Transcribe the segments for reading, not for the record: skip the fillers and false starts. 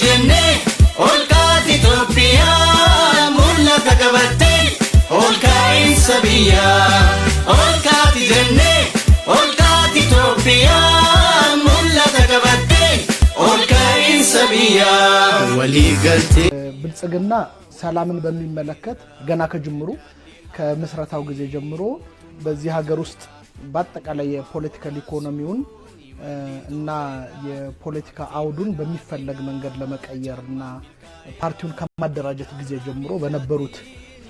jenne olkaat Itoophiyaa mul'ata qabatte olkaa'insa biyyaa olkaat jenne olkaat Itoophiyaa mul'ata qabatte olkaa'insa biyyaa walii galtee ብልጽግና ሰላምን በሚመለከት ገና ከጅምሩ ከምስረታው ጊዜ ጀምሮ በዚህ ሀገር ውስጥ በአጠቃላይ የፖለቲካል ኢኮኖሚውን እና የፖለቲካ አውዱን በሚፈለግ መንገድ ለመቀየርና ፓርቲውን ከማደራጀት ጊዜ ጀምሮ በነበሩት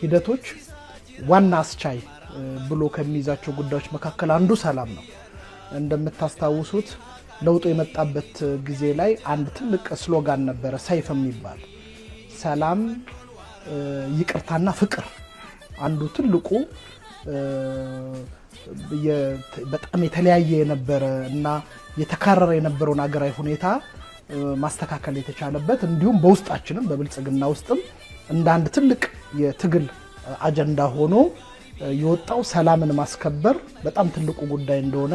ሂደቶች ዋና አስቻይ ብሎ ከሚይዛቸው ጉዳዮች መካከል አንዱ ሰላም ነው። እንደምታስታውሱት ለውጡ የመጣበት ጊዜ ላይ አንድ ትልቅ ስሎጋን ነበር ሰይፍ የሚባል ሰላም ይቅርታና ፍቅር አንዱ ትልቁ በጣም የተለያየ የነበረ እና የተካረረ የነበረውን አገራዊ ሁኔታ ማስተካከል የተቻለበት እንዲሁም በውስጣችንም በብልጽግና ውስጥም እንደ አንድ ትልቅ የትግል አጀንዳ ሆኖ የወጣው ሰላምን ማስከበር በጣም ትልቁ ጉዳይ እንደሆነ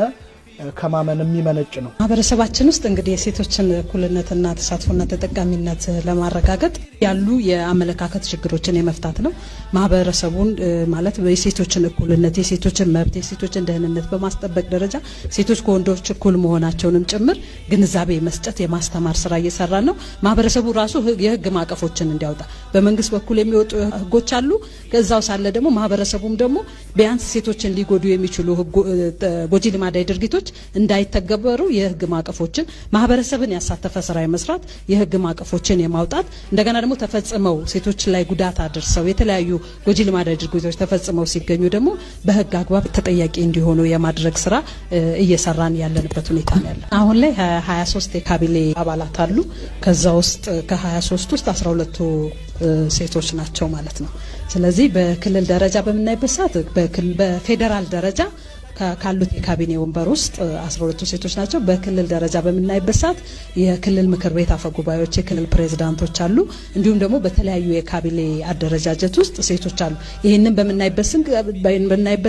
ከማመን የሚመነጭ ነው። ማህበረሰባችን ውስጥ እንግዲህ የሴቶችን እኩልነትና ተሳትፎና ተጠቃሚነት ለማረጋገጥ ያሉ የአመለካከት ችግሮችን የመፍታት ነው። ማህበረሰቡን ማለት የሴቶችን እኩልነት፣ የሴቶችን መብት፣ የሴቶችን ደህንነት በማስጠበቅ ደረጃ ሴቶች ከወንዶች እኩል መሆናቸውንም ጭምር ግንዛቤ መስጠት የማስተማር ስራ እየሰራ ነው። ማህበረሰቡ ራሱ የህግ ማቀፎችን እንዲያወጣ በመንግስት በኩል የሚወጡ ህጎች አሉ። ከዛው ሳለ ደግሞ ማህበረሰቡም ደግሞ ቢያንስ ሴቶችን ሊጎዱ የሚችሉ ጎጂ ልማዳዊ ድርጊቶች እንዳይተገበሩ የህግ ማቀፎችን ማህበረሰብን ያሳተፈ ስራ የመስራት የህግ ማቀፎችን የማውጣት እንደገና ደግሞ ተፈጽመው ሴቶች ላይ ጉዳት አድርሰው የተለያዩ ጎጂ ልማዳዊ ድርጊቶች ተፈጽመው ሲገኙ ደግሞ በህግ አግባብ ተጠያቂ እንዲሆኑ የማድረግ ስራ እየሰራን ያለንበት ሁኔታ ነው ያለው። አሁን ላይ 23 የካቢኔ አባላት አሉ። ከዛ ውስጥ ከ23 ውስጥ 12ቱ ሴቶች ናቸው ማለት ነው። ስለዚህ በክልል ደረጃ በመናይበት ሰዓት በፌደራል ደረጃ ካሉት የካቢኔ ወንበር ውስጥ 12 ሴቶች ናቸው። በክልል ደረጃ በመናይበት ሰዓት የክልል ምክር ቤት አፈጉባኤዎች፣ የክልል ፕሬዝዳንቶች አሉ። እንዲሁም ደግሞ በተለያዩ የካቢኔ አደረጃጀት ውስጥ ሴቶች አሉ። ይሄንን በመናይበት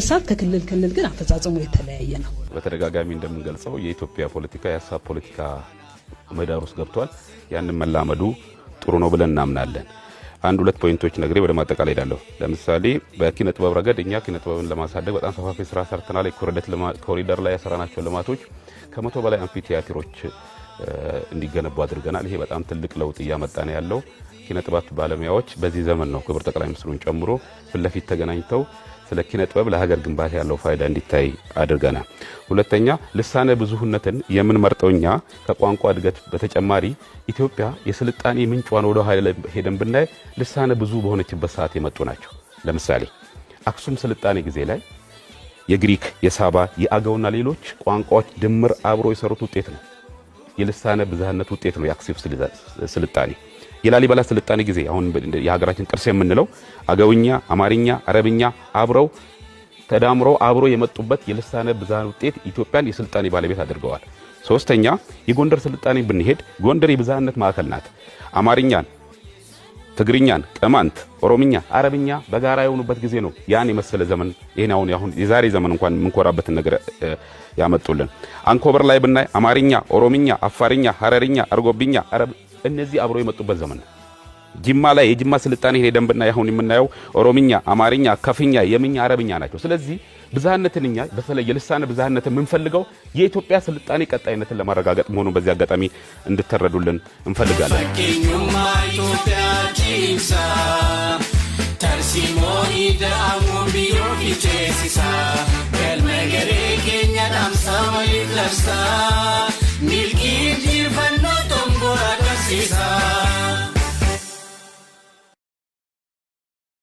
ሰዓት ከክልል ክልል ግን አፈጻጸሙ የተለያየ ነው። በተደጋጋሚ እንደምንገልጸው የኢትዮጵያ ፖለቲካ የሀሳብ ፖለቲካ ምህዳር ውስጥ ገብቷል። ያንን መላመዱ ጥሩ ነው ብለን እናምናለን። አንድ ሁለት ፖይንቶች ነግሬ ወደ ማጠቃለያ ሄዳለሁ። ለምሳሌ በኪነ ጥበብ ረገድ እኛ ኪነ ጥበብን ለማሳደግ በጣም ሰፋፊ ስራ ሰርተናል። ኮሪደር ላይ ያሰራናቸው ልማቶች ከ100 በላይ አምፊ ቲያትሮች እንዲገነቡ አድርገናል። ይሄ በጣም ትልቅ ለውጥ እያመጣ ነው ያለው። ኪነ ጥበብ ባለሙያዎች በዚህ ዘመን ነው ክብር ጠቅላይ ሚኒስትሩን ጨምሮ ፍለፊት ተገናኝተው ስለ ኪነ ጥበብ ለሀገር ግንባታ ያለው ፋይዳ እንዲታይ አድርገናል። ሁለተኛ ልሳነ ብዙህነትን የምንመርጠውኛ ከቋንቋ እድገት በተጨማሪ ኢትዮጵያ የስልጣኔ ምንጯን ወደ ኃይለ ሄደን ብናይ ልሳነ ብዙ በሆነችበት ሰዓት የመጡ ናቸው። ለምሳሌ አክሱም ስልጣኔ ጊዜ ላይ የግሪክ፣ የሳባ፣ የአገውና ሌሎች ቋንቋዎች ድምር አብሮ የሰሩት ውጤት ነው። የልሳነ ብዙህነት ውጤት ነው የአክሱም ስልጣኔ። የላሊበላ ስልጣኔ ጊዜ አሁን የሀገራችን ቅርስ የምንለው አገውኛ፣ አማርኛ፣ አረብኛ አብረው ተዳምረው አብሮ የመጡበት የልሳነ ብዙህነት ውጤት ኢትዮጵያን የስልጣኔ ባለቤት አድርገዋል። ሶስተኛ የጎንደር ስልጣኔ ብንሄድ ጎንደር የብዝሃነት ማዕከል ናት። አማርኛን፣ ትግርኛን፣ ቅማንት፣ ኦሮምኛ፣ አረብኛ በጋራ የሆኑበት ጊዜ ነው። ያን የመሰለ ዘመን ይሄን አሁን የዛሬ ዘመን እንኳን ምንኮራበትን ነገር ያመጡልን። አንኮበር ላይ ብናይ አማርኛ፣ ኦሮምኛ፣ አፋርኛ፣ ሐረርኛ፣ አርጎብኛ፣ አረብ እነዚህ አብሮ የመጡበት ዘመን ነው። ጅማ ላይ የጅማ ስልጣኔ ሄደን ብናይ አሁን የምናየው ኦሮምኛ፣ አማርኛ፣ ከፍኛ፣ የምኛ፣ አረብኛ ናቸው። ስለዚህ ብዝሃነትን እኛ በተለይ የልሳነ ብዝሃነትን የምንፈልገው የኢትዮጵያ ስልጣኔ ቀጣይነትን ለማረጋገጥ መሆኑን በዚህ አጋጣሚ እንድትረዱልን እንፈልጋለን። ኢትዮጵያ